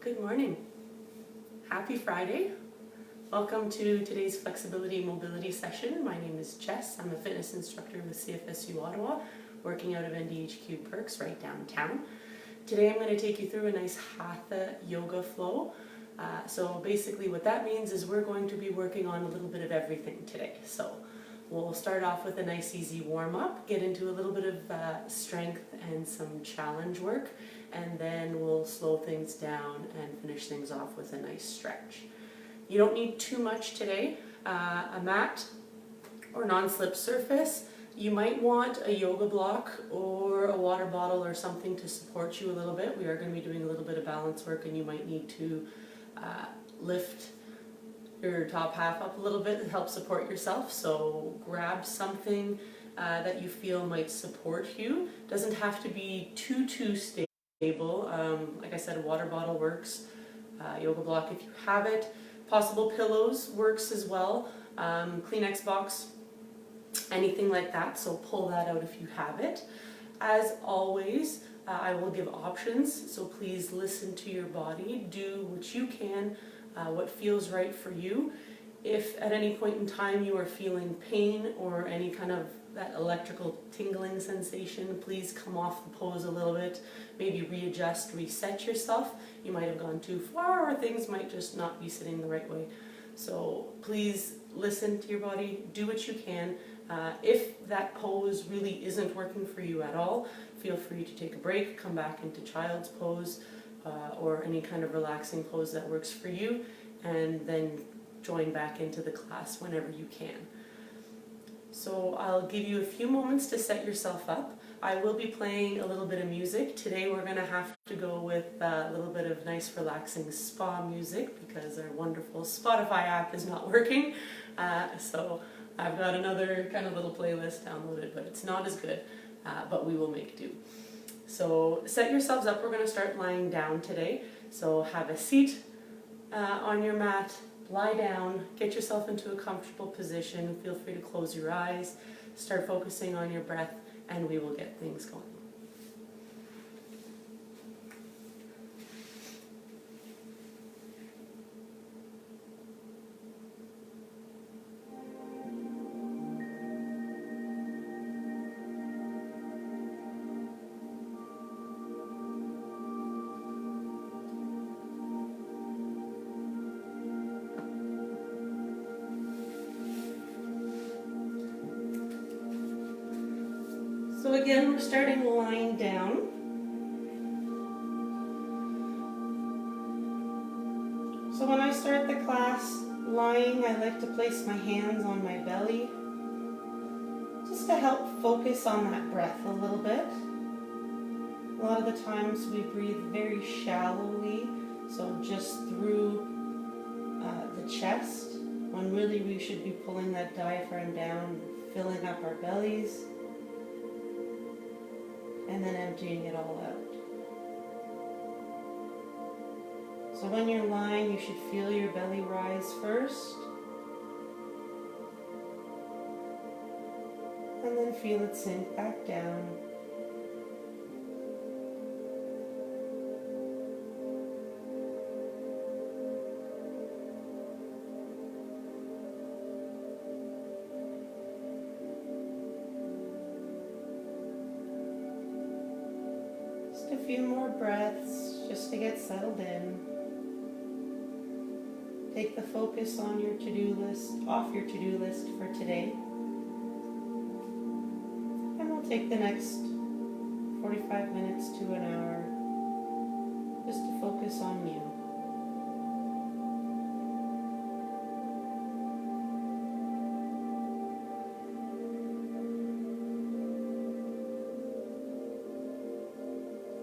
Good morning. Happy Friday. Welcome to today's flexibility mobility session. My name is Jess. I'm a fitness instructor with CFSU Ottawa, working out of NDHQ Perks right downtown. Today I'm going to take you through a nice hatha yoga flow. So basically what that means is we're going to be working on a little bit of everything today. So we'll start off with a nice easy warm-up, get into a little bit of strength and some challenge work, and then we'll slow things down and finish things off with a nice stretch. You don't need too much today. A mat or non-slip surface. You might want a yoga block or a water bottle or something to support you a little bit. We are going to be doing a little bit of balance work, and you might need to lift your top half up a little bit and help support yourself. So grab something that you feel might support you. Doesn't have to be too stable. Like I said, a water bottle works. Yoga block if you have it. Possible pillows works as well. Kleenex box, anything like that. So pull that out if you have it. As always, I will give options. So please listen to your body. Do what you can. What feels right for you. If at any point in time you are feeling pain or any kind of that electrical tingling sensation, please come off the pose a little bit, maybe readjust, reset yourself. You might have gone too far, or things might just not be sitting the right way. So please listen to your body, do what you can. If that pose really isn't working for you at all, feel free to take a break, come back into child's pose, or any kind of relaxing pose that works for you, and then join back into the class whenever you can. So I'll give you a few moments to set yourself up. I will be playing a little bit of music. Today we're going to have to go with a little bit of nice relaxing spa music because our wonderful Spotify app is not working. So I've got another kind of little playlist downloaded, but it's not as good, but we will make do. So set yourselves up. We're going to start lying down today. So have a seat on your mat, lie down, get yourself into a comfortable position. Feel free to close your eyes, start focusing on your breath, and we will get things going. So again, we're starting lying down. So when I start the class lying, I like to place my hands on my belly just to help focus on that breath a little bit. A lot of the times we breathe very shallowly, so just through the chest, when really we should be pulling that diaphragm down, filling up our bellies, and then emptying it all out. So when you're lying, you should feel your belly rise first, and then feel it sink back down. A few more breaths just to get settled in. Take the focus on your to-do list, off your to-do list for today. And we'll take the next 45 minutes to an hour just to focus on you.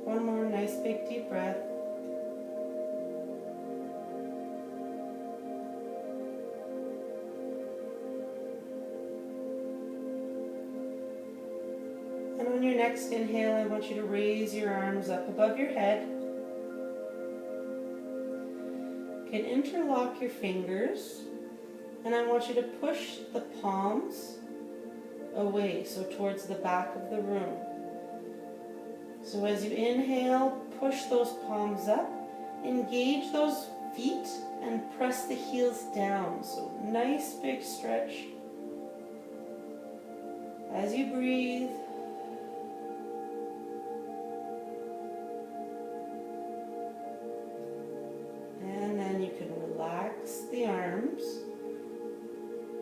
One more nice big deep breath. And on your next inhale, I want you to raise your arms up above your head. You can interlock your fingers, and I want you to push the palms away, so towards the back of the room. So as you inhale, push those palms up, Engage those feet and press the heels down. So nice big stretch. As you breathe, and then you can relax the arms.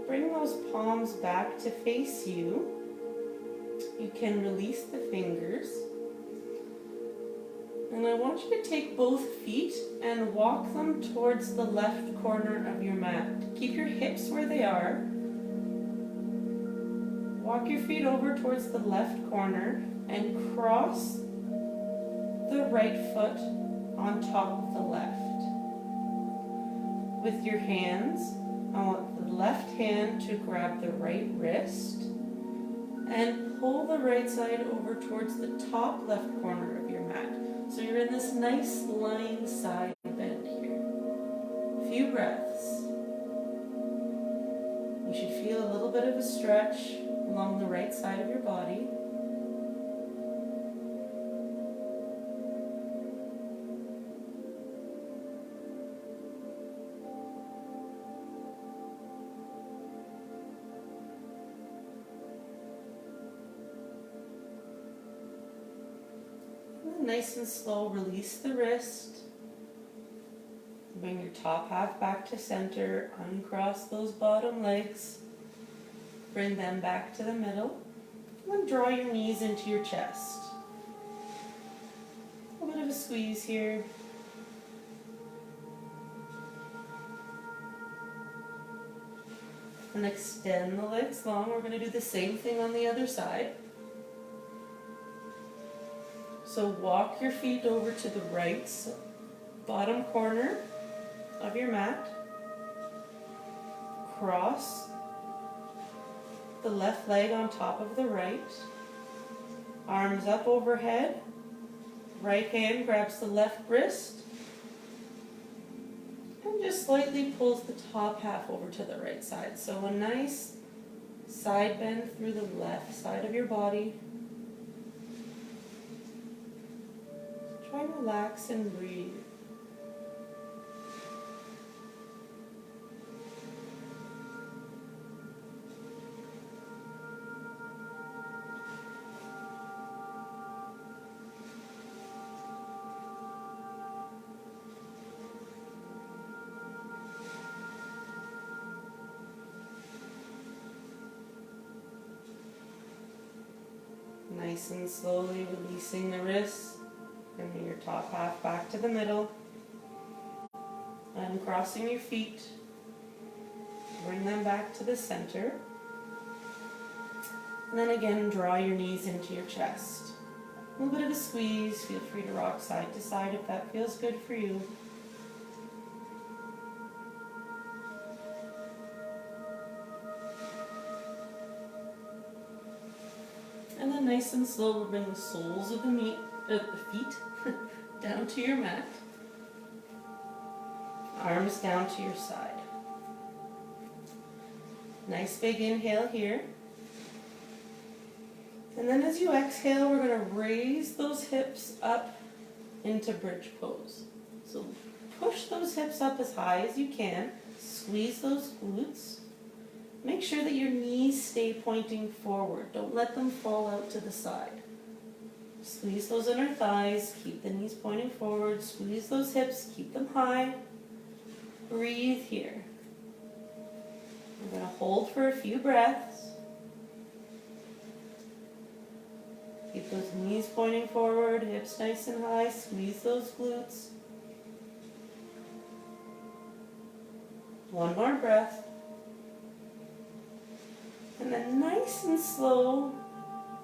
Bring those palms back to face you. You can release the fingers. And I want you to take both feet and walk them towards the left corner of your mat. Keep your hips where they are. Walk your feet over towards the left corner and cross the right foot on top of the left. With your hands, I want the left hand to grab the right wrist and pull the right side over towards the top left corner of your mat. So you're in this nice lying side bend here. A few breaths. You should feel a little bit of a stretch along the right side of your body. Nice and slow, release the wrist. Bring your top half back to center. Uncross those bottom legs. Bring them back to the middle. And then draw your knees into your chest. A little bit of a squeeze here. And extend the legs long. We're going to do the same thing on the other side. So walk your feet over to the right bottom corner of your mat. Cross the left leg on top of the right. Arms up overhead. Right hand grabs the left wrist. And just slightly pulls the top half over to the right side. So a nice side bend through the left side of your body. Try and relax and breathe. Nice and slowly releasing the wrists. Bringing your top half back to the middle. Uncrossing your feet. Bring them back to the center. And then again, draw your knees into your chest. A little bit of a squeeze. Feel free to rock side to side if that feels good for you. And then nice and slow, we'll bring the soles of the feet down to your mat. Arms down to your side. Nice big inhale here. And then as you exhale, we're going to raise those hips up into bridge pose. So push those hips up as high as you can. Squeeze those glutes. Make sure that your knees stay pointing forward. Don't let them fall out to the side. Squeeze those inner thighs. Keep the knees pointing forward. Squeeze those hips. Keep them high. Breathe here. We're going to hold for a few breaths. Keep those knees pointing forward, hips nice and high. Squeeze those glutes. One more breath. And then nice and slow,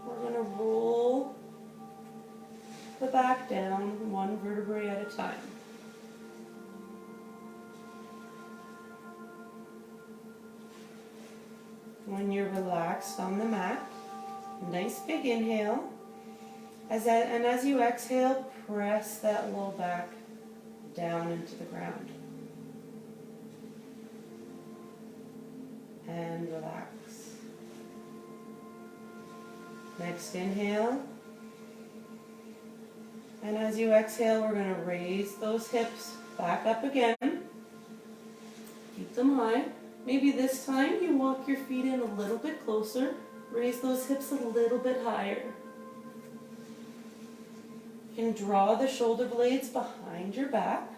we're going to roll the back down one vertebrae at a time. When you're relaxed on the mat, nice big inhale. As you exhale, press that low back down into the ground. And relax. Next inhale. And as you exhale, we're going to raise those hips back up again. Keep them high. Maybe this time you walk your feet in a little bit closer. Raise those hips a little bit higher. You can draw the shoulder blades behind your back.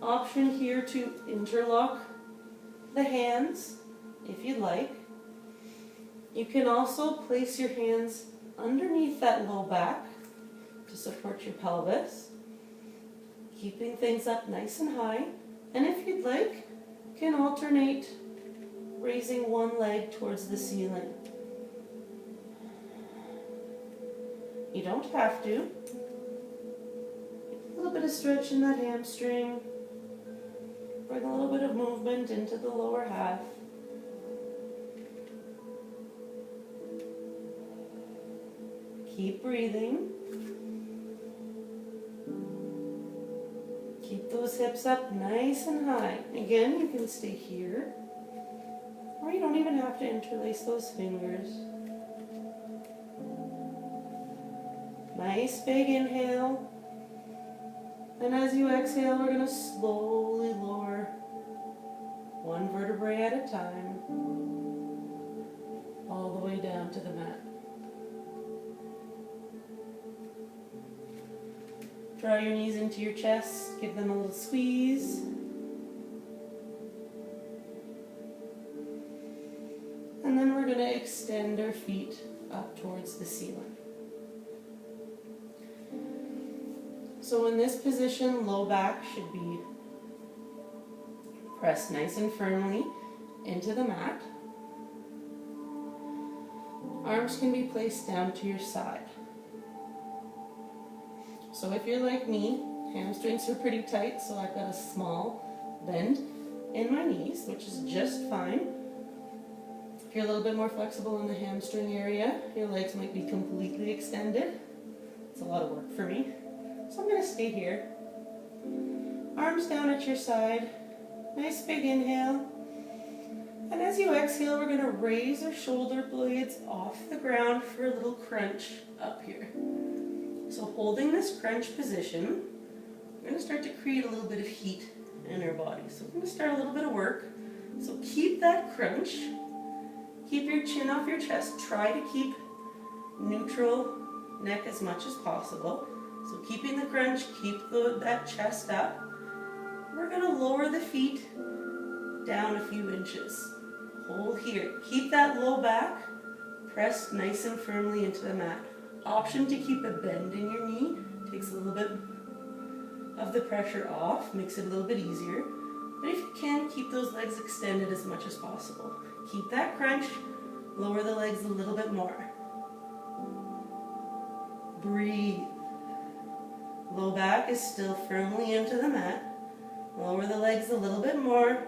Option here to interlock the hands if you'd like. You can also place your hands underneath that low back to support your pelvis, keeping things up nice and high. And if you'd like, you can alternate raising one leg towards the ceiling. You don't have to. A little bit of stretch in that hamstring. Bring a little bit of movement into the lower half. Keep breathing. Keep those hips up nice and high. Again, you can stay here, or you don't even have to interlace those fingers. Nice big inhale. And as you exhale, we're going to slowly lower one vertebrae at a time, all the way down to the mat. Draw your knees into your chest, give them a little squeeze. And then we're going to extend our feet up towards the ceiling. So in this position, low back should be pressed nice and firmly into the mat. Arms can be placed down to your side. So if you're like me, hamstrings are pretty tight, so I've got a small bend in my knees, which is just fine. If you're a little bit more flexible in the hamstring area, your legs might be completely extended. It's a lot of work for me. So I'm going to stay here. Arms down at your side. Nice big inhale. And as you exhale, we're going to raise our shoulder blades off the ground for a little crunch up here. So holding this crunch position, we're going to start to create a little bit of heat in our body. So we're going to start a little bit of work. So keep that crunch. Keep your chin off your chest. Try to keep neutral neck as much as possible. So keeping the crunch, keep that chest up. We're going to lower the feet down a few inches. Hold here. Keep that low back pressed nice and firmly into the mat. Option to keep a bend in your knee. Takes a little bit of the pressure off, makes it a little bit easier. But if you can, keep those legs extended as much as possible. Keep that crunch, lower the legs a little bit more. Breathe. Low back is still firmly into the mat. Lower the legs a little bit more.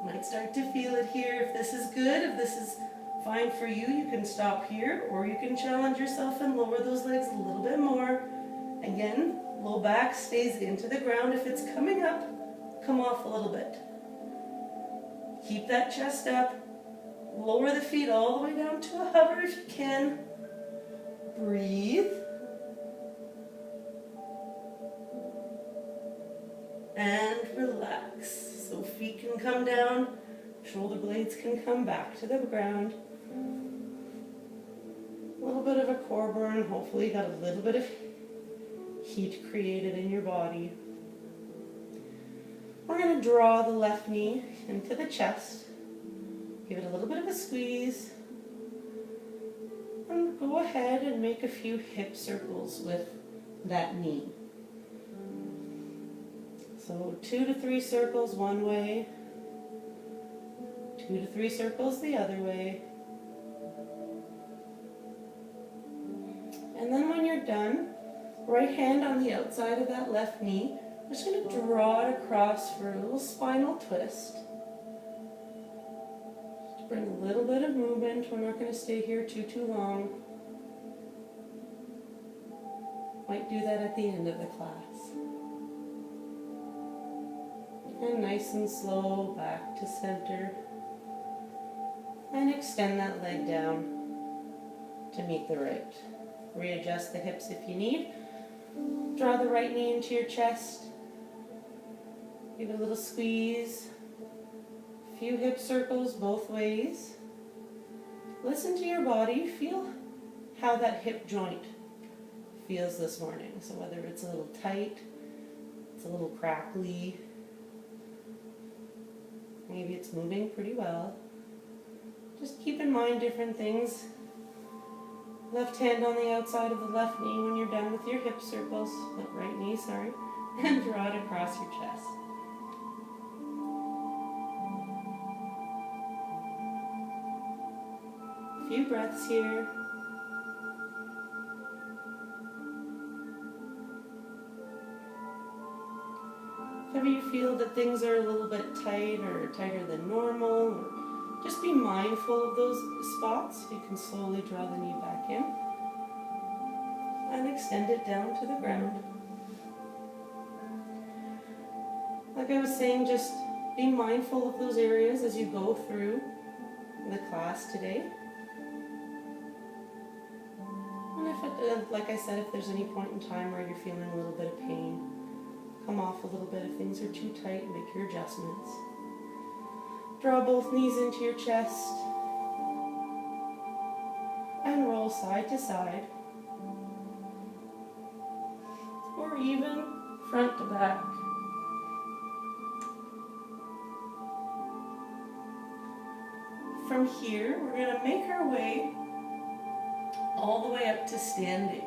Might start to feel it here. If this is good, if this is fine for you, you can stop here, or you can challenge yourself and lower those legs a little bit more. Again, low back stays into the ground. If it's coming up, come off a little bit. Keep that chest up. Lower the feet all the way down to a hover if you can. Breathe. And relax. So feet can come down, shoulder blades can come back to the ground. A little bit of a core burn. Hopefully you got a little bit of heat created in your body. We're going to draw the left knee into the chest. Give it a little bit of a squeeze. And go ahead and make a few hip circles with that knee. So 2 to 3 circles one way, 2 to 3 circles the other way. And then when you're done, right hand on the outside of that left knee, I'm just going to draw it across for a little spinal twist. Just bring a little bit of movement. We're not going to stay here too long. Might do that at the end of the class. And nice and slow back to center. And extend that leg down to meet the right. Readjust the hips if you need. Draw the right knee into your chest. Give it a little squeeze. A few hip circles both ways. Listen to your body. Feel how that hip joint feels this morning. So whether it's a little tight, it's a little crackly, maybe it's moving pretty well. Just keep in mind different things. Left hand on the outside of the left knee when you're done with your hip circles. Right knee, sorry. And draw it across your chest. A few breaths here. If ever you feel that things are a little bit tight or tighter than normal, or just be mindful of those spots. You can slowly draw the knee back in and extend it down to the ground. Like I was saying, just be mindful of those areas as you go through the class today. And like I said, if there's any point in time where you're feeling a little bit of pain, come off a little bit. If things are too tight, make your adjustments. Draw both knees into your chest and roll side to side, or even front to back. From here, we're going to make our way all the way up to standing.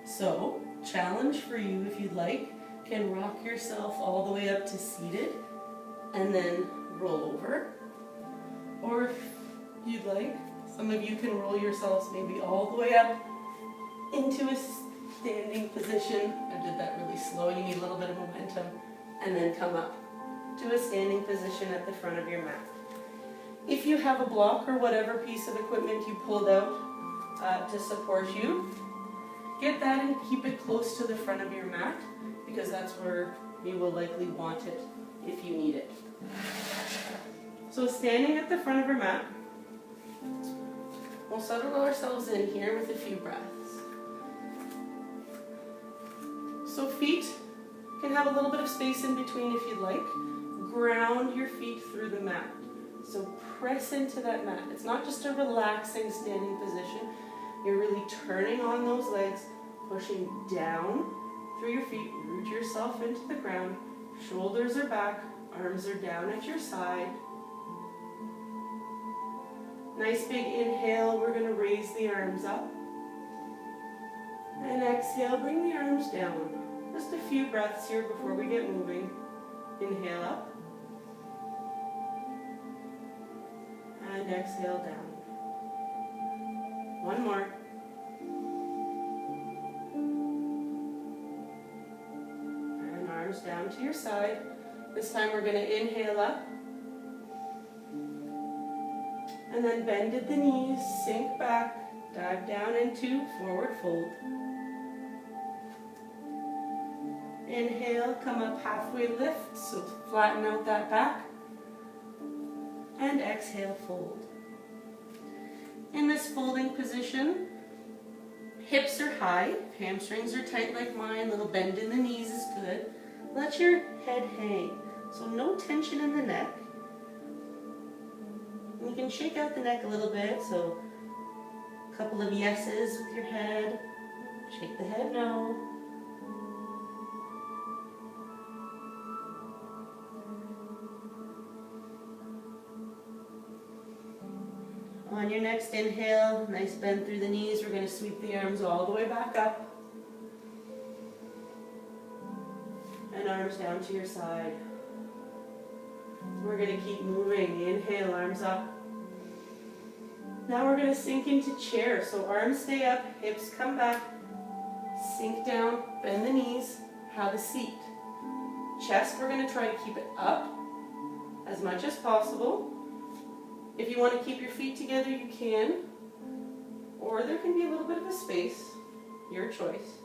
So, challenge for you if you'd like, can rock yourself all the way up to seated and then roll over. Or if you'd like, some of you can roll yourselves maybe all the way up into a standing position. I did that really slow, you need a little bit of momentum. And then come up to a standing position at the front of your mat. If you have a block or whatever piece of equipment you pulled out to support you, get that and keep it close to the front of your mat, because that's where you will likely want it if you need it. So standing at the front of your mat, we'll settle ourselves in here with a few breaths. So feet can have a little bit of space in between if you'd like. Ground your feet through the mat. So press into that mat. It's not just a relaxing standing position. You're really turning on those legs, pushing down through your feet. Root yourself into the ground. Shoulders are back, arms are down at your side. Nice big inhale, we're going to raise the arms up. And exhale, bring the arms down. Just a few breaths here before we get moving. Inhale up. And exhale down. One more. And arms down to your side. This time we're going to inhale up. And then bend at the knees, sink back, dive down into forward fold. Inhale, come up halfway lift, so flatten out that back. And exhale, fold. In this folding position, hips are high, hamstrings are tight like mine, little bend in the knees is good. Let your head hang, so no tension in the neck. You can shake out the neck a little bit, so a couple of yeses with your head. Shake the head no. On your next inhale, nice bend through the knees. We're going to sweep the arms all the way back up. And arms down to your side. We're going to keep moving. Inhale, arms up. Now we're going to sink into chair. So arms stay up, hips come back, sink down, bend the knees, have a seat. Chest, we're going to try to keep it up as much as possible. If you want to keep your feet together, you can. Or there can be a little bit of a space. Your choice.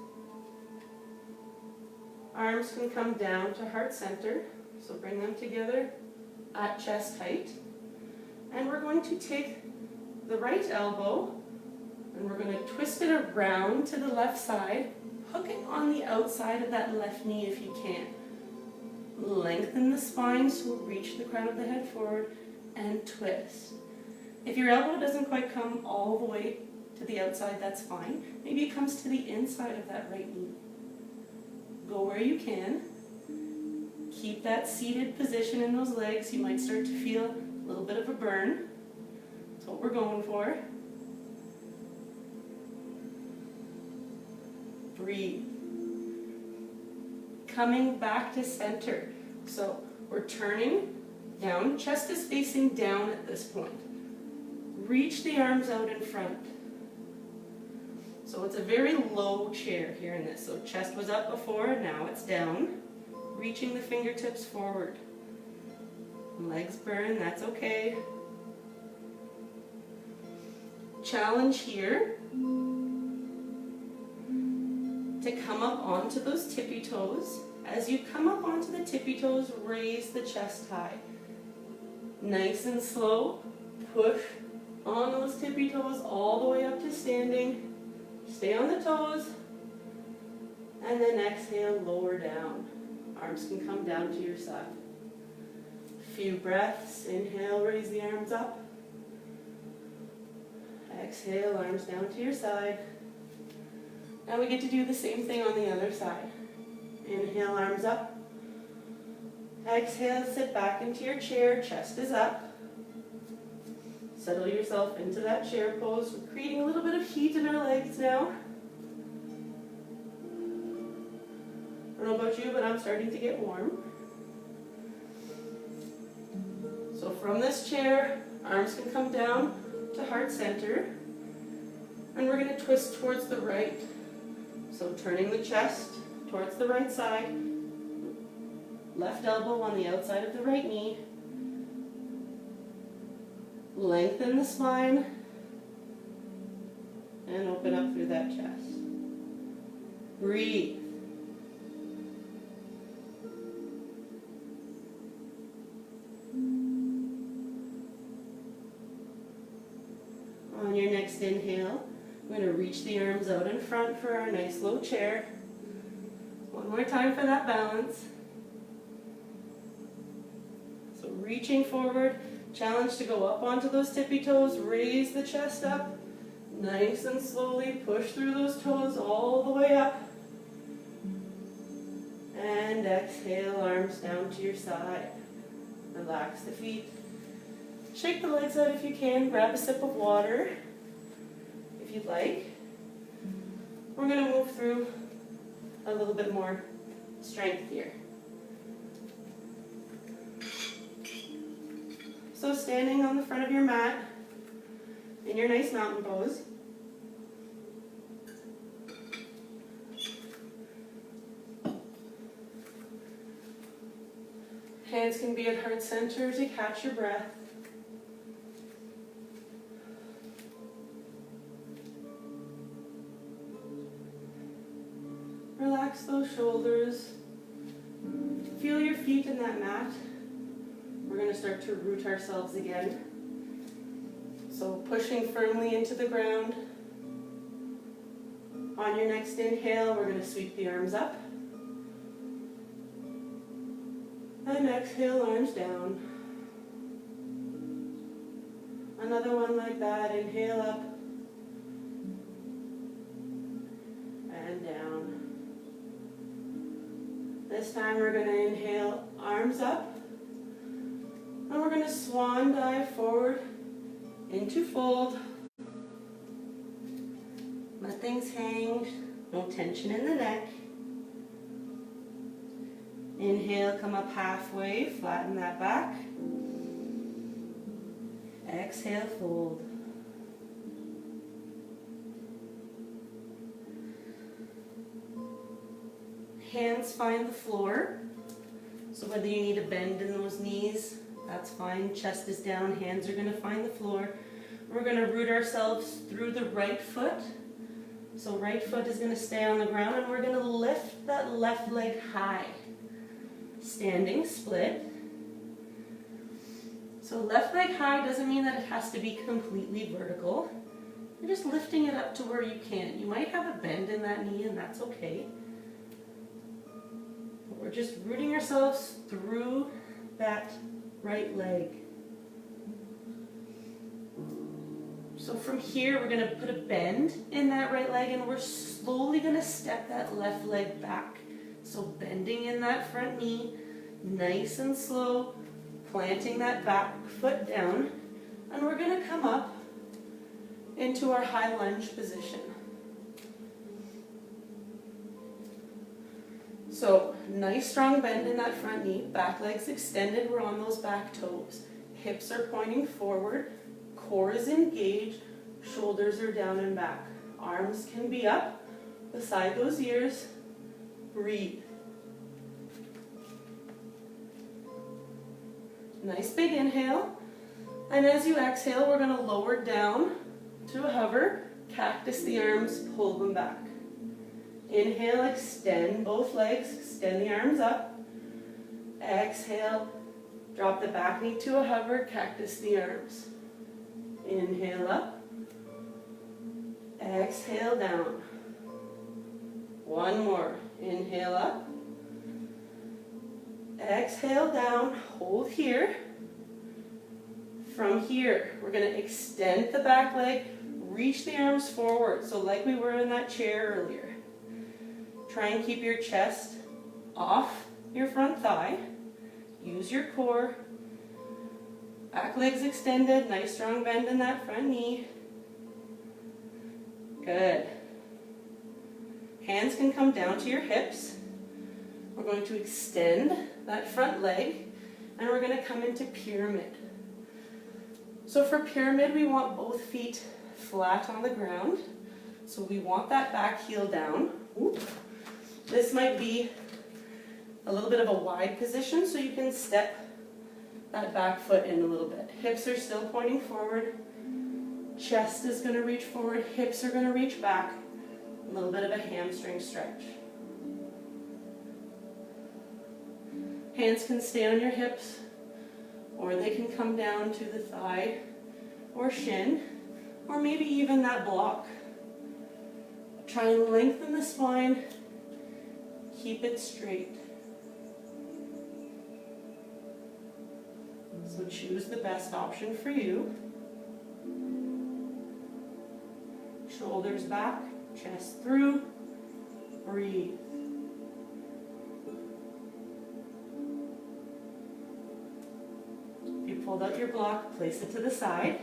Arms can come down to heart center. So bring them together at chest height. And we're going to take the right elbow And we're going to twist it around to the left side, hooking on the outside of that left knee if you can. Lengthen the spine, so reach the crown of the head forward and twist. If your elbow doesn't quite come all the way to the outside, that's fine. Maybe it comes to the inside of that right knee. Go where you can. Keep that seated position in those legs. You might start to feel a little bit of a burn. That's what we're going for. Breathe. Coming back to center. So we're turning down, chest is facing down at this point. Reach the arms out in front. So it's a very low chair here in this. So chest was up before, now it's down. Reaching the fingertips forward. Legs burn, that's okay. Challenge here to come up onto those tippy toes. As you come up onto the tippy toes, raise the chest high. Nice and slow, push on those tippy toes all the way up to standing. Stay on the toes, and then exhale, lower down. Arms can come down to your side. Few breaths, inhale, raise the arms up. Exhale, arms down to your side. Now we get to do the same thing on the other side. Inhale, arms up. Exhale, sit back into your chair, chest is up. Settle yourself into that chair pose. We're creating a little bit of heat in our legs now. I don't know about you, but I'm starting to get warm. So from this chair, arms can come down to heart center. And we're going to twist towards the right. So turning the chest towards the right side. Left elbow on the outside of the right knee. Lengthen the spine. And open up through that chest. Breathe. On your next inhale, we're going to reach the arms out in front for our nice low chair. One more time for that balance. So reaching forward, challenge to go up onto those tippy toes, raise the chest up. Nice and slowly push through those toes all the way up. And exhale, arms down to your side. Relax the feet. Shake the legs out if you can. Grab a sip of water if you'd like. We're going to move through a little bit more strength here. So standing on the front of your mat in your nice mountain pose. Hands can be at heart center to catch your breath. Relax those shoulders. Feel your feet in that mat. We're going to start to root ourselves again. So pushing firmly into the ground. On your next inhale, we're going to sweep the arms up. And exhale, arms down. Another one like that. Inhale up. And down. This time we're going to inhale, arms up. And we're going to swan dive forward into fold. Let things hang, no tension in the neck. Inhale, come up halfway, flatten that back. Exhale, fold. Hands find the floor. So whether you need a bend in those knees, that's fine. Chest is down, hands are going to find the floor. We're going to root ourselves through the right foot. So right foot is going to stay on the ground, and we're going to lift that left leg high. Standing split. So left leg high doesn't mean that it has to be completely vertical. You're just lifting it up to where you can. You might have a bend in that knee, and that's okay. We're just rooting ourselves through that right leg. So from here, we're going to put a bend in that right leg, and we're slowly going to step that left leg back. So bending in that front knee, nice and slow, planting that back foot down, and we're going to come up into our high lunge position. So nice strong bend in that front knee, back legs extended, we're on those back toes. Hips are pointing forward, core is engaged, shoulders are down and back. Arms can be up beside those ears. Breathe. Nice big inhale. And as you exhale, we're going to lower down to a hover, cactus the arms, pull them back. Inhale, extend both legs, extend the arms up. Exhale, drop the back knee to a hover, cactus the arms. Inhale up. Exhale down. One more. Inhale up. Exhale down. Hold here. From here, we're going to extend the back leg, reach the arms forward. So like we were in that chair earlier. Try and keep your chest off your front thigh. Use your core. Back legs extended, nice strong bend in that front knee. Good. Hands can come down to your hips. We're going to extend that front leg, and we're going to come into pyramid. So for pyramid, we want both feet flat on the ground. So we want that back heel down. Ooh. This might be a little bit of a wide position, so you can step that back foot in a little bit. Hips are still pointing forward. Chest is going to reach forward. Hips are going to reach back. A little bit of a hamstring stretch. Hands can stay on your hips, or they can come down to the thigh or shin, or maybe even that block. Try and lengthen the spine. Keep it straight. So choose the best option for you. Shoulders back, chest through, breathe. If you pulled out your block, place it to the side.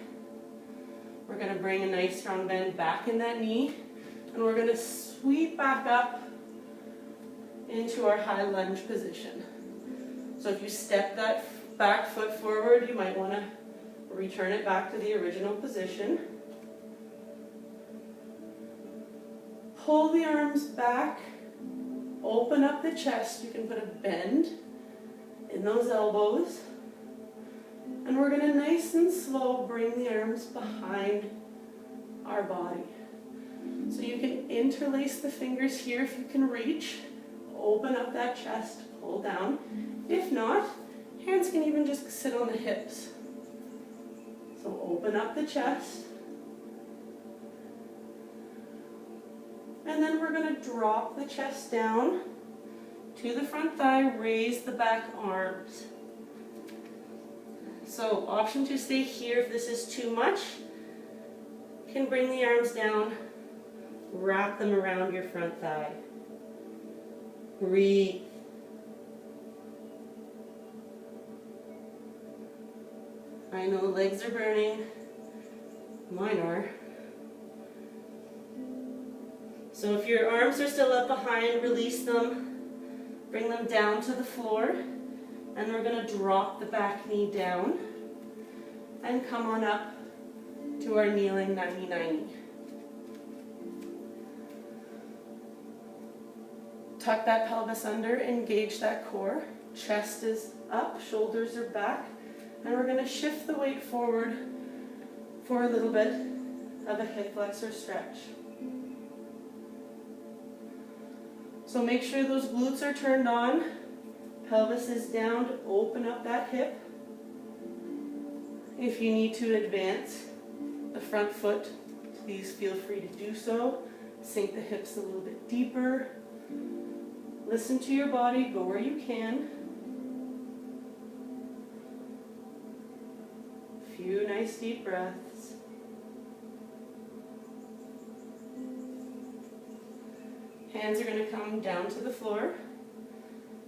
We're going to bring a nice strong bend back in that knee, and we're going to sweep back up into our high lunge position. So if you step that back foot forward, you might want to return it back to the original position. Pull the arms back, open up the chest. You can put a bend in those elbows. And we're going to nice and slow bring the arms behind our body. So you can interlace the fingers here if you can reach. Open up that chest, pull down. If not, hands can even just sit on the hips. So open up the chest. And then we're going to drop the chest down to the front thigh, raise the back arms. So option to stay here if this is too much. You can bring the arms down, wrap them around your front thigh. Breathe. I know the legs are burning. Mine are. So if your arms are still up behind, release them. Bring them down to the floor. And we're going to drop the back knee down and come on up to our kneeling 90-90. Tuck that pelvis under, engage that core. Chest is up, shoulders are back. And we're going to shift the weight forward for a little bit of a hip flexor stretch. So make sure those glutes are turned on. Pelvis is down to open up that hip. If you need to advance the front foot please feel free to do so. Sink the hips a little bit deeper. Listen to your body, go where you can. A few nice deep breaths. Hands are going to come down to the floor.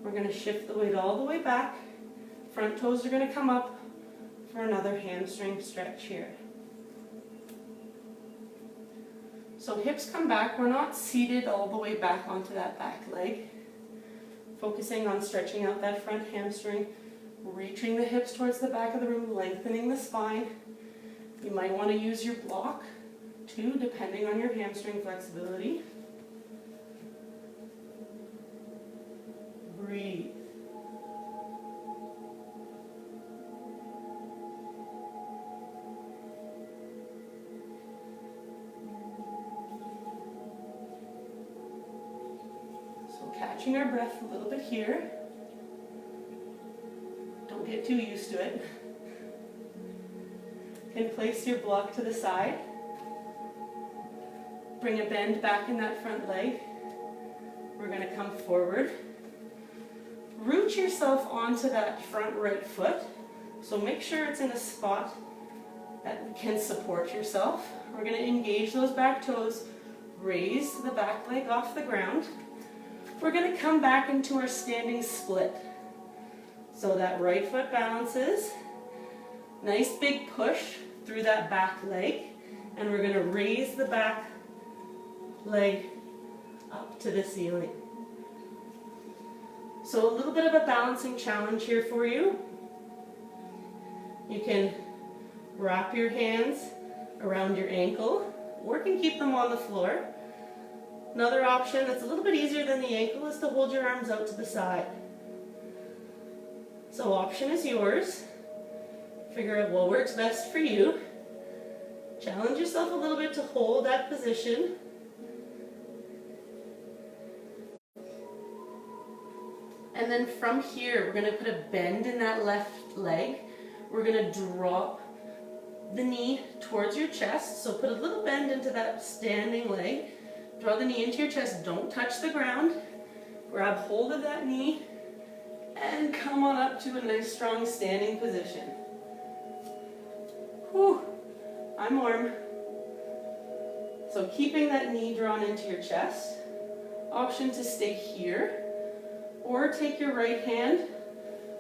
We're going to shift the weight all the way back. Front toes are going to come up for another hamstring stretch here. So hips come back. We're not seated all the way back onto that back leg. Focusing on stretching out that front hamstring, reaching the hips towards the back of the room, lengthening the spine. You might want to use your block too, depending on your hamstring flexibility. Breathe. So catching our breath a little bit here. Don't get too used to it. You can place your block to the side. Bring a bend back in that front leg. We're going to come forward. Root yourself onto that front right foot. So make sure it's in a spot that can support yourself. We're going to engage those back toes. Raise the back leg off the ground. We're going to come back into our standing split. So that right foot balances. Nice big push through that back leg. And we're going to raise the back leg up to the ceiling. So a little bit of a balancing challenge here for you. You can wrap your hands around your ankle or can keep them on the floor. Another option that's a little bit easier than the ankle is to hold your arms out to the side. So option is yours. Figure out what works best for you. Challenge yourself a little bit to hold that position. And then from here, we're going to put a bend in that left leg. We're going to drop the knee towards your chest. So put a little bend into that standing leg. Draw the knee into your chest. Don't touch the ground. Grab hold of that knee and come on up to a nice strong standing position. Whew, I'm warm. So keeping that knee drawn into your chest. Option to stay here. Or take your right hand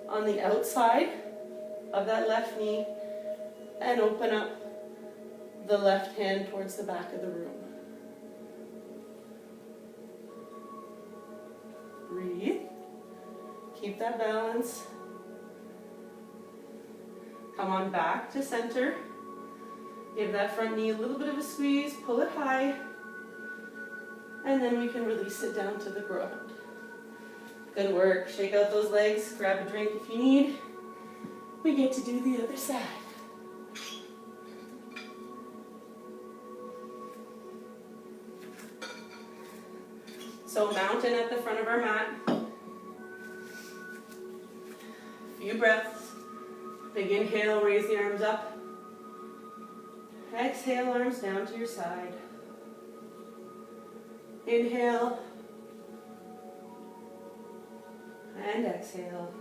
on the outside of that left knee and open up the left hand towards the back of the room. Breathe. Keep that balance. Come on back to center. Give that front knee a little bit of a squeeze, pull it high, and then we can release it down to the ground. Good work. Shake out those legs, grab a drink if you need. We get to do the other side. So mountain at the front of our mat. Few breaths. Big inhale, raise the arms up. Exhale, arms down to your side. Inhale. And exhale.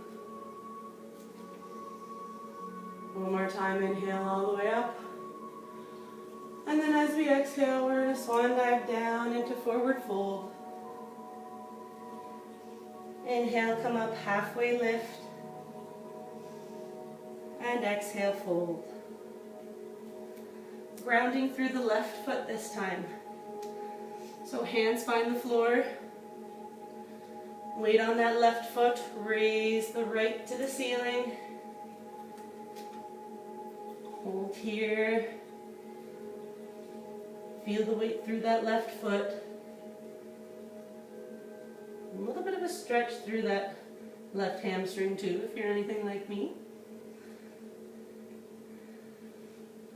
One more time, inhale all the way up. And then as we exhale, we're going to swan dive down into forward fold. Inhale, come up, halfway lift. And exhale, fold. Grounding through the left foot this time. So hands find the floor. Weight on that left foot, raise the right to the ceiling. Hold here. Feel the weight through that left foot. A little bit of a stretch through that left hamstring too, if you're anything like me.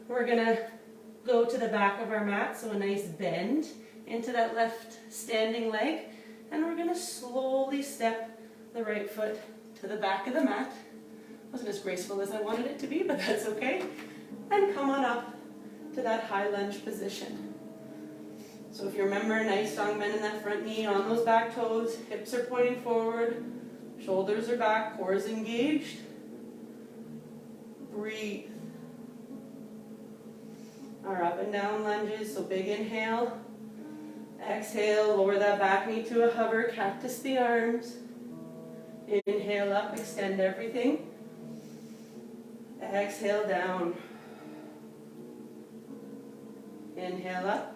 We're gonna go to the back of our mat, so a nice bend into that left standing leg. And we're going to slowly step the right foot to the back of the mat. Wasn't as graceful as I wanted it to be, but that's okay. And come on up to that high lunge position. So if you remember, nice strong bend in that front knee, on those back toes, hips are pointing forward, shoulders are back, core is engaged. Breathe. Our up and down lunges, so big inhale. Exhale, lower that back knee to a hover, cactus the arms. Inhale up, extend everything. Exhale down. Inhale up.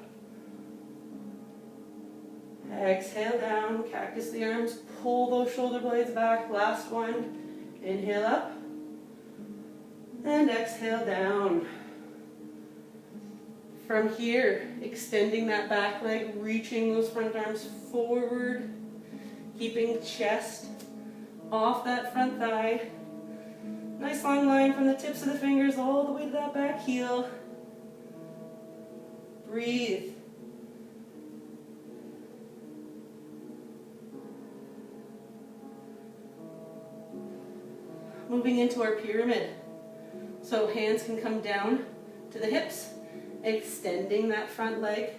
Exhale down, cactus the arms, pull those shoulder blades back. Last one. Inhale up. And exhale down. From here, extending that back leg, reaching those front arms forward, keeping chest off that front thigh. Nice long line from the tips of the fingers all the way to that back heel. Breathe. Moving into our pyramid. So hands can come down to the hips, extending that front leg.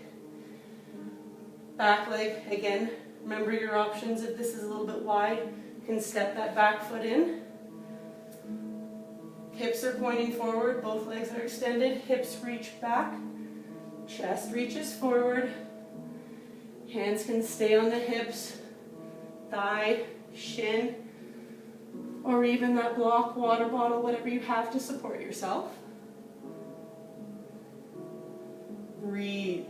Back leg, again, remember your options. If this is a little bit wide, you can step that back foot in. Hips are pointing forward, both legs are extended, hips reach back, chest reaches forward. Hands can stay on the hips, thigh, shin, or even that block, water bottle, whatever you have to support yourself. Breathe.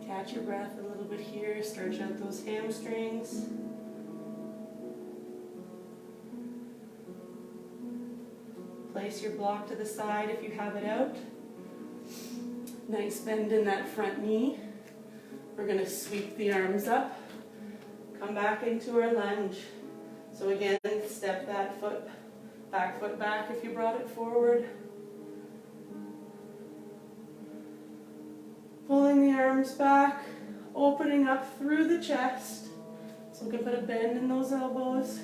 Catch your breath a little bit here, stretch out those hamstrings. Place your block to the side if you have it out. Nice bend in that front knee. We're going to sweep the arms up. Come back into our lunge. So again, step that foot back if you brought it forward. Pulling the arms back, opening up through the chest. So we can put a bend in those elbows.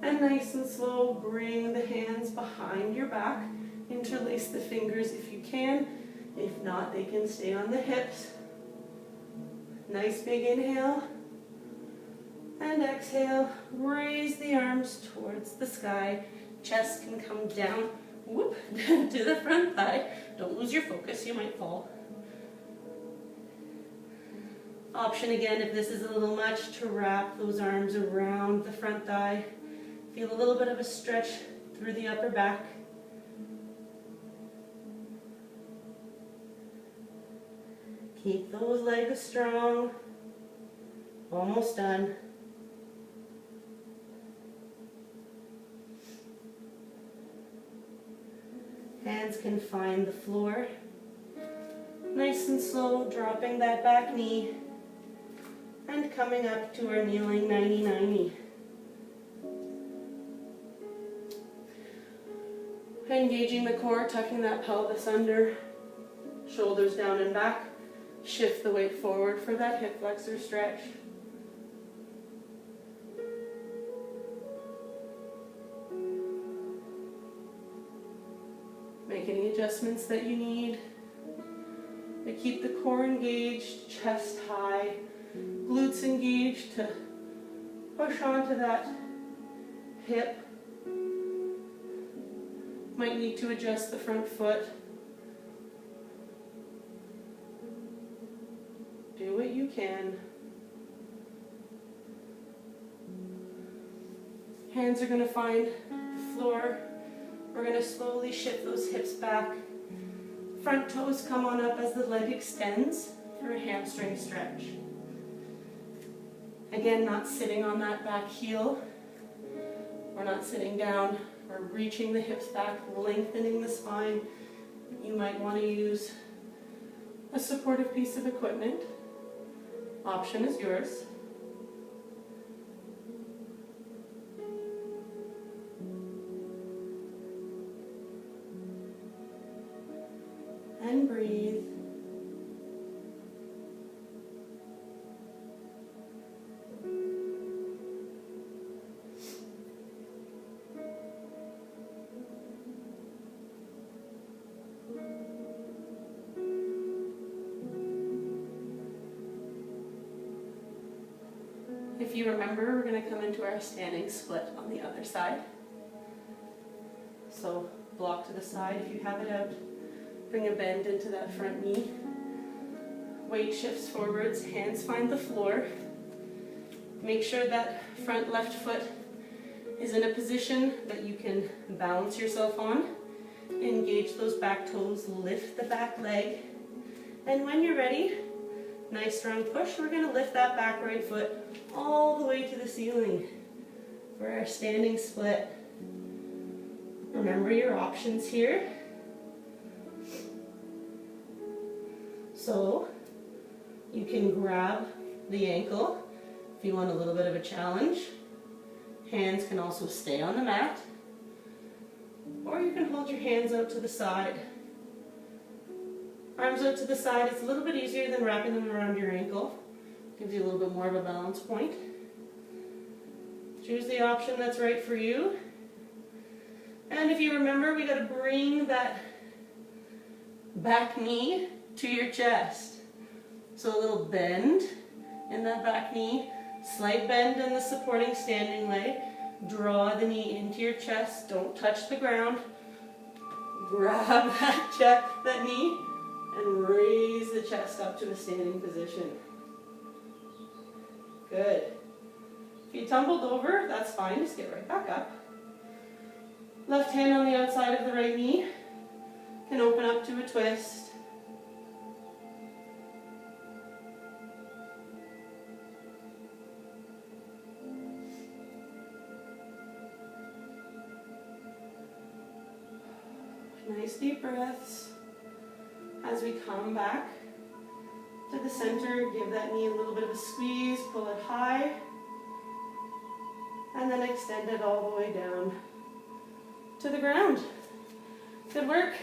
And nice and slow, bring the hands behind your back. Interlace the fingers if you can. If not, they can stay on the hips. Nice big inhale. And exhale, raise the arms towards the sky. Chest can come down, whoop, to the front thigh. Don't lose your focus, you might fall. Option again, if this is a little much, to wrap those arms around the front thigh. Feel a little bit of a stretch through the upper back. Keep those legs strong. Almost done. Hands can find the floor. Nice and slow, dropping that back knee. And coming up to our kneeling 90-90. Engaging the core, tucking that pelvis under, shoulders down and back. Shift the weight forward for that hip flexor stretch. Make any adjustments that you need. But keep the core engaged, chest high, glutes engaged to push onto that hip. Might need to adjust the front foot. Do what you can. Hands are going to find the floor. We're going to slowly shift those hips back. Front toes come on up as the leg extends for a hamstring stretch. Again, not sitting on that back heel. We're not sitting down. We're reaching the hips back, lengthening the spine. You might want to use a supportive piece of equipment. Option is yours. And breathe. If you remember, we're going to come into our standing split on the other side. So block to the side if you have it out. Bring a bend into that front knee. Weight shifts forwards, hands find the floor. Make sure that front left foot is in a position that you can balance yourself on. Engage those back toes, lift the back leg. And when you're ready, nice strong push, we're going to lift that back right foot all the way to the ceiling for our standing split. Remember your options here. So you can grab the ankle if you want a little bit of a challenge. Hands can also stay on the mat. Or you can hold your hands out to the side. Arms out to the side, it's a little bit easier than wrapping them around your ankle. Gives you a little bit more of a balance point. Choose the option that's right for you. And if you remember, we got to bring that back knee to your chest. So a little bend in that back knee, slight bend in the supporting standing leg. Draw the knee into your chest, don't touch the ground. Grab that knee and raise the chest up to a standing position. Good. If you tumbled over, that's fine, just get right back up. Left hand on the outside of the right knee can open up to a twist. Nice deep breaths. As we come back to the center, give that knee a little bit of a squeeze, pull it high, and then extend it all the way down to the ground. Good work.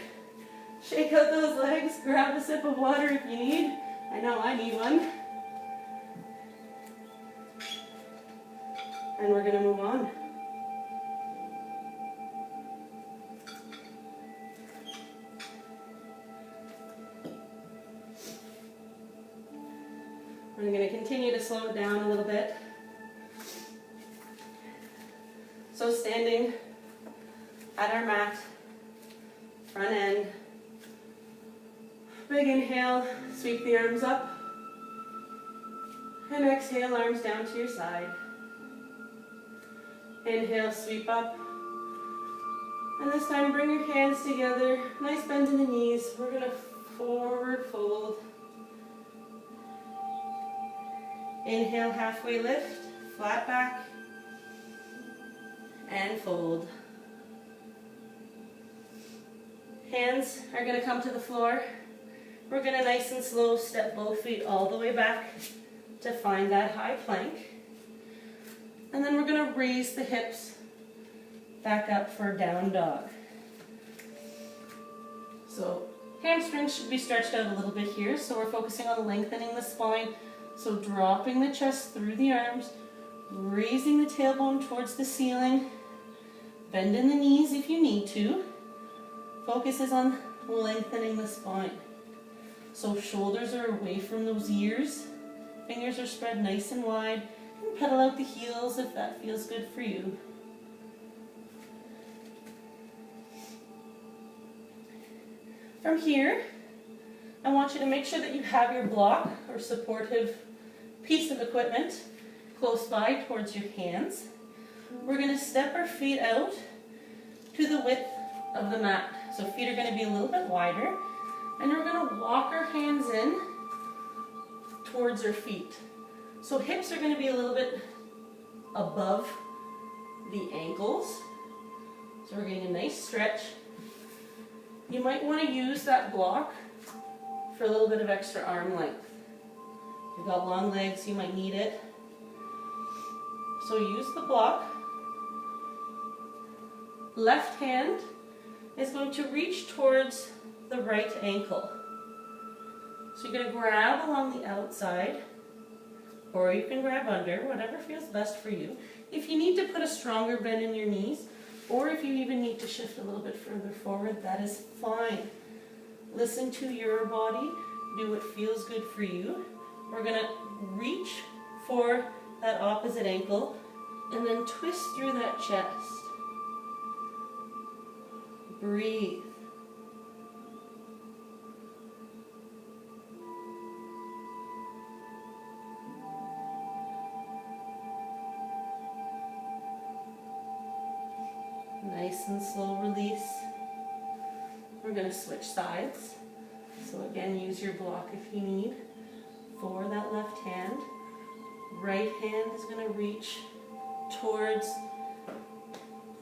Shake out those legs, grab a sip of water if you need. I know I need one. And we're going to move on. I'm going to continue to slow it down a little bit. So standing at our mat, front end. Big inhale, sweep the arms up. And exhale, arms down to your side. Inhale, sweep up. And this time bring your hands together. Nice bend in the knees. We're going to forward fold. Inhale, halfway lift, flat back, and fold. Hands are going to come to the floor. We're going to nice and slow step both feet all the way back to find that high plank. And then we're going to raise the hips back up for down dog. So hamstrings should be stretched out a little bit here, so we're focusing on lengthening the spine. So dropping the chest through the arms, raising the tailbone towards the ceiling, bend in the knees if you need to. Focus is on lengthening the spine. So shoulders are away from those ears, fingers are spread nice and wide, and pedal out the heels if that feels good for you. From here, I want you to make sure that you have your block or supportive piece of equipment close by towards your hands. We're going to step our feet out to the width of the mat. So feet are going to be a little bit wider. And we're going to walk our hands in towards our feet. So hips are going to be a little bit above the ankles. So we're getting a nice stretch. You might want to use that block for a little bit of extra arm length. If you've got long legs, you might need it. So use the block. Left hand is going to reach towards the right ankle. So you're going to grab along the outside, or you can grab under, whatever feels best for you. If you need to put a stronger bend in your knees, or if you even need to shift a little bit further forward, that is fine. Listen to your body, do what feels good for you. We're going to reach for that opposite ankle, and then twist through that chest. Breathe. Nice and slow release. We're going to switch sides. So again, use your block if you need for that left hand. Right hand is going to reach towards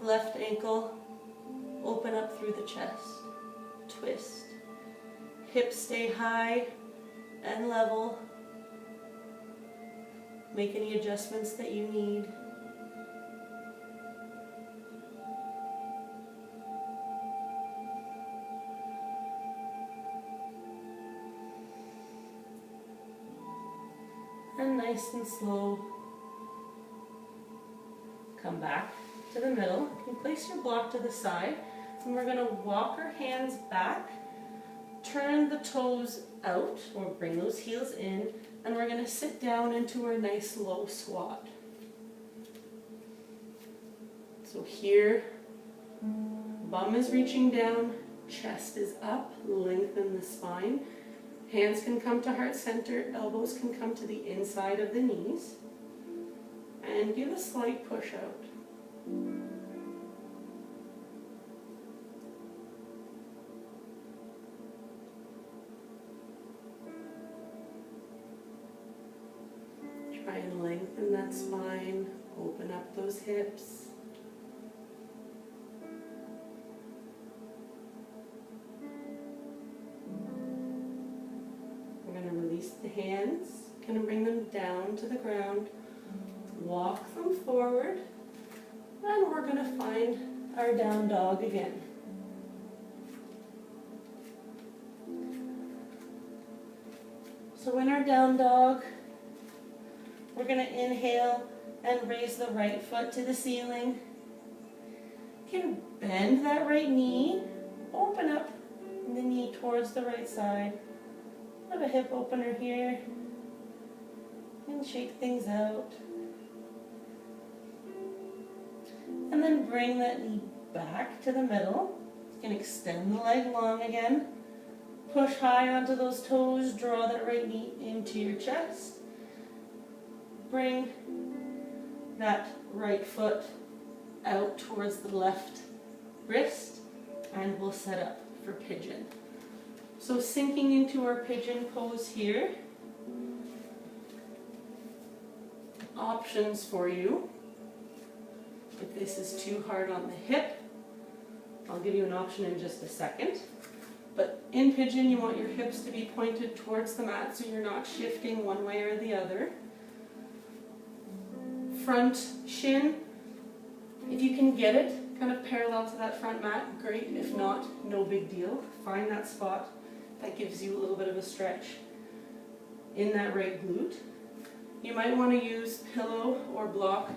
left ankle. Open up through the chest. Twist. Hips stay high and level. Make any adjustments that you need. And nice and slow, come back to the middle. You can place your block to the side, and we're going to walk our hands back, turn the toes out, or bring those heels in, and we're going to sit down into our nice low squat. So here, bum is reaching down, chest is up, lengthen the spine. Hands can come to heart center, elbows can come to the inside of the knees, and give a slight push out. Try and lengthen that spine, open up those hips. Release the hands, kind of bring them down to the ground, walk them forward, and we're going to find our down dog again. So in our down dog, we're going to inhale and raise the right foot to the ceiling. You can bend that right knee, open up the knee towards the right side. Have a hip opener here, and shake things out. And then bring that knee back to the middle. You can extend the leg long again. Push high onto those toes, draw that right knee into your chest. Bring that right foot out towards the left wrist, and we'll set up for pigeon. So sinking into our pigeon pose here. Options for you. If this is too hard on the hip, I'll give you an option in just a second. But in pigeon, you want your hips to be pointed towards the mat so you're not shifting one way or the other. Front shin, if you can get it kind of parallel to that front mat, great. If not, no big deal. Find that spot that gives you a little bit of a stretch in that right glute. You might want to use pillow or block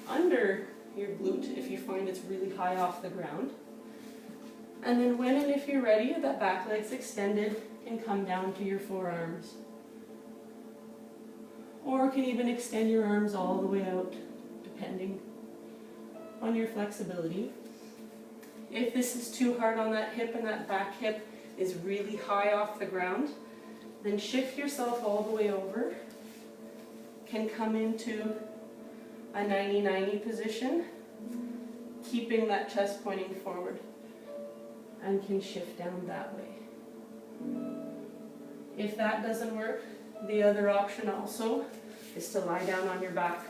under your glute if you find it's really high off the ground. And then when and if you're ready, that back leg's extended, can come down to your forearms. Or can even extend your arms all the way out, depending on your flexibility. If this is too hard on that hip and that back hip is really high off the ground, then shift yourself all the way over. Can come into a 90-90 position, keeping that chest pointing forward, and can shift down that way. If that doesn't work, the other option also is to lie down on your back,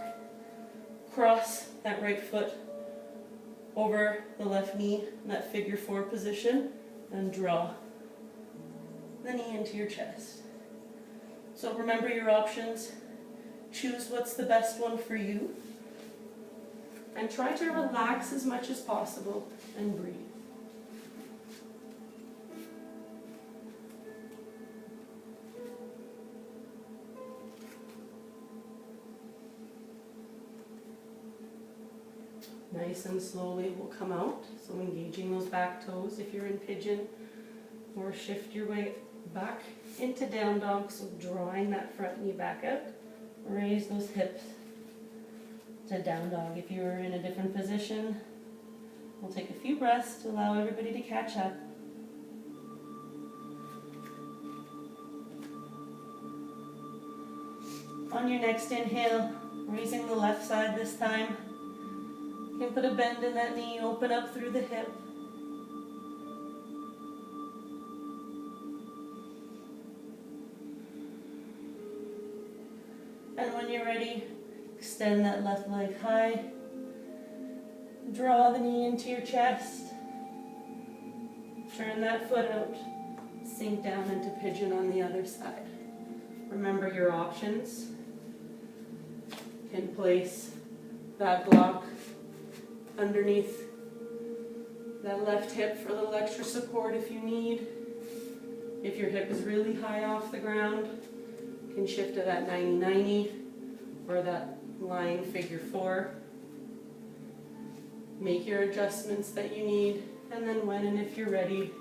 cross that right foot over the left knee in that figure 4 position, and draw the knee into your chest. So remember your options, choose what's the best one for you, and try to relax as much as possible and breathe. Nice and slowly we'll come out, so engaging those back toes if you're in pigeon, or shift your way back into down dog, so drawing that front knee back out. Raise those hips to down dog. If you were in a different position, we'll take a few breaths to allow everybody to catch up. On your next inhale, raising the left side this time. You can put a bend in that knee, open up through the hip. And when you're ready, extend that left leg high. Draw the knee into your chest. Turn that foot out. Sink down into pigeon on the other side. Remember your options. You can place that block underneath that left hip for a little extra support if you need. If your hip is really high off the ground, you can shift to that 90-90 or that lying figure 4. Make your adjustments that you need, and then when and if you're ready,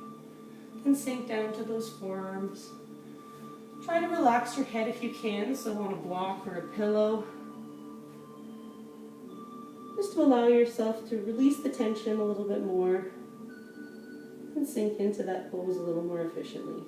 you can sink down to those forearms. Try to relax your head if you can, so on a block or a pillow. Just to allow yourself to release the tension a little bit more and sink into that pose a little more efficiently.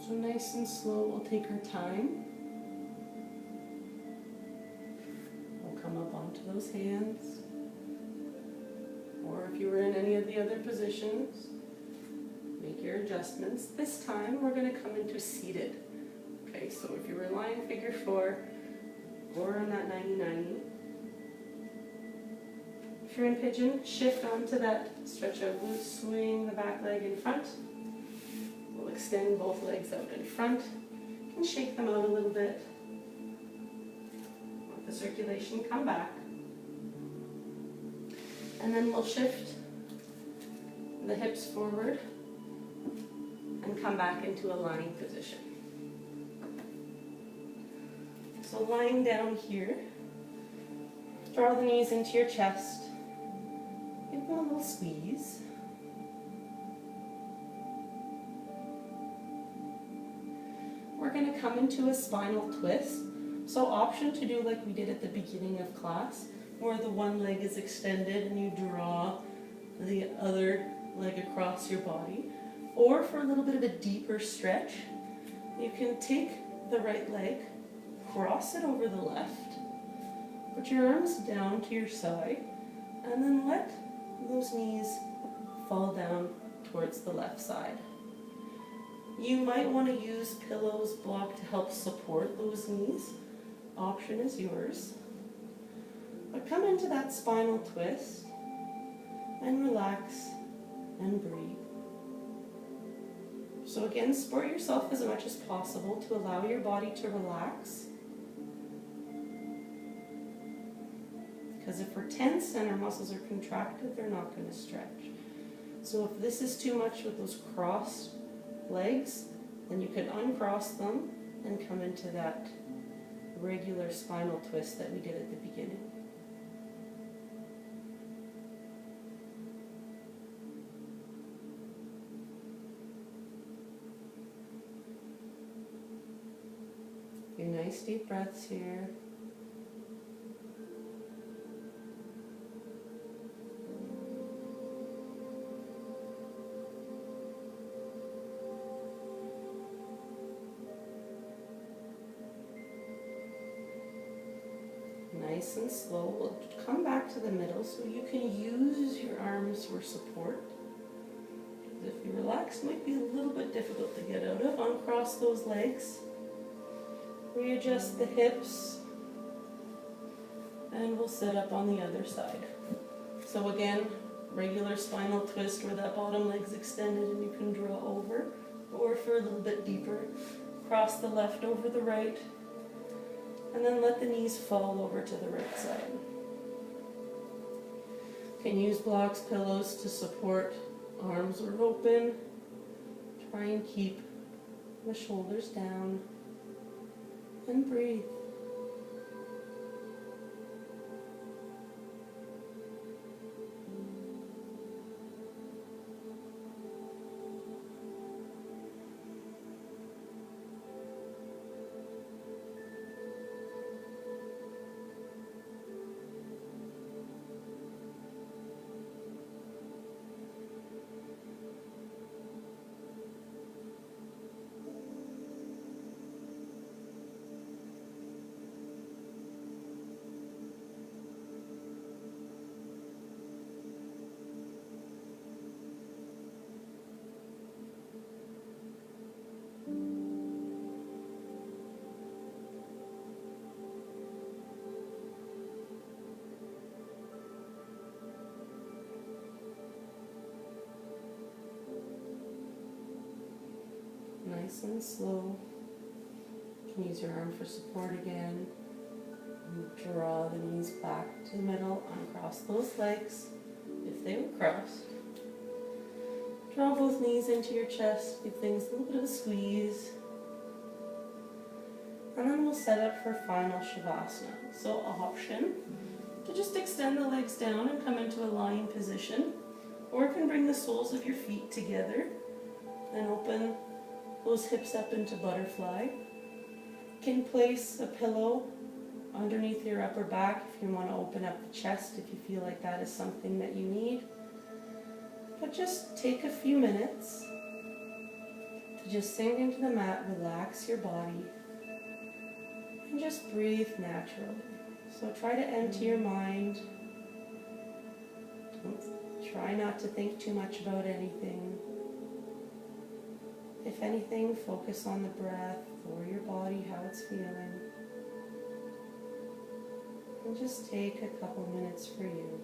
So nice and slow, we'll take our time. We'll come up onto those hands. Or if you were in any of the other positions, make your adjustments. This time we're going to come into seated. Okay, so if you were lying figure 4 or in that 90-90, if you're in pigeon, shift onto that stretch out glute, swing the back leg in front. We'll extend both legs out in front and shake them out a little bit. Let the circulation come back. And then we'll shift the hips forward and come back into a lying position. So lying down here, draw the knees into your chest. Give them a little squeeze. We're going to come into a spinal twist. So option to do like we did at the beginning of class, where the one leg is extended and you draw the other leg across your body. Or for a little bit of a deeper stretch, you can take the right leg, cross it over the left, put your arms down to your side, and then let those knees fall down towards the left side. You might want to use pillows block to help support those knees. Option is yours. But come into that spinal twist and relax and breathe. So again, support yourself as much as possible to allow your body to relax. Because if we're tense and our muscles are contracted, they're not going to stretch. So if this is too much with those crossed legs, then you can uncross them and come into that regular spinal twist that we did at the beginning. Few nice deep breaths here. Nice and slow. We'll come back to the middle so you can use your arms for support. If you relax, it might be a little bit difficult to get out of. Uncross those legs. Readjust the hips, and we'll sit up on the other side. So again, regular spinal twist where that bottom leg's extended and you can draw over, or for a little bit deeper, cross the left over the right, and then let the knees fall over to the right side. You can use blocks, pillows to support. Arms are open. Try and keep the shoulders down and breathe. Nice and slow. You can use your arm for support again. And draw the knees back to the middle, uncross those legs if they were crossed. Draw both knees into your chest, give things a little bit of a squeeze. And then we'll set up for final Shavasana. So option to just extend the legs down and come into a lying position, or you can bring the soles of your feet together and open those hips up into butterfly. You can place a pillow underneath your upper back if you want to open up the chest, if you feel like that is something that you need. But just take a few minutes to just sink into the mat, relax your body, and just breathe naturally. So try to empty your mind. Try not to think too much about anything. If anything, focus on the breath or your body, how it's feeling. And just take a couple minutes for you.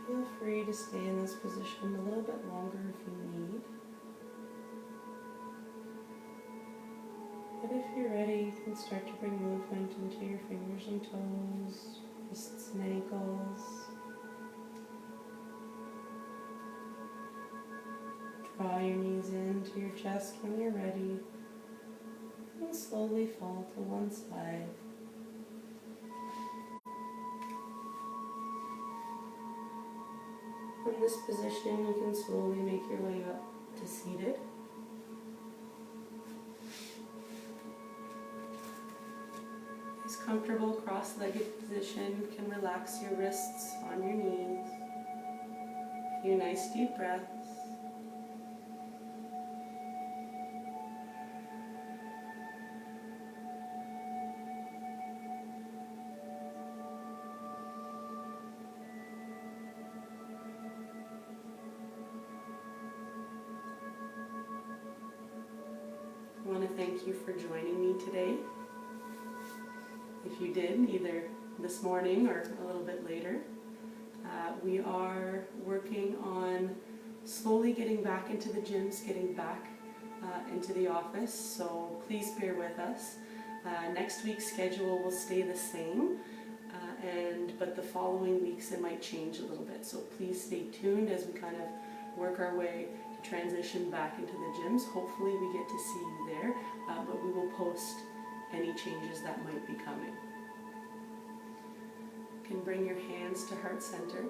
Feel free to stay in this position a little bit longer if you need. But if you're ready, you can start to bring movement into your fingers and toes, wrists and ankles. Draw your knees into your chest when you're ready, and slowly fall to one side. From this position, you can slowly make your way up to seated. This comfortable cross-legged position, you can relax your wrists on your knees. A few nice deep breaths. I want to thank you for joining me today. If you did, either this morning or a little bit later, We are working on slowly getting back into the gyms, getting back into the office, so please bear with us. Next week's schedule will stay the same, but the following weeks it might change a little bit, so please stay tuned as we kind of work our way to transition back into the gyms. Hopefully we get to see you there, but we will post any changes that might be coming. You can bring your hands to heart center.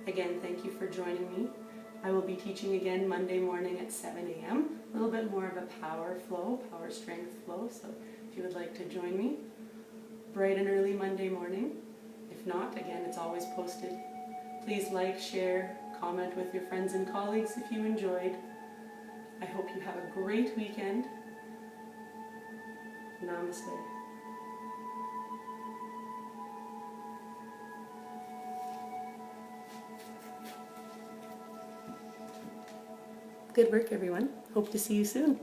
Again, thank you for joining me. I will be teaching again Monday morning at 7 a.m. A little bit more of a power flow, power strength flow, so if you would like to join me, bright and early Monday morning. If not, again, it's always posted. Please like, share, comment with your friends and colleagues if you enjoyed. I hope you have a great weekend. Namaste. Good work, everyone. Hope to see you soon.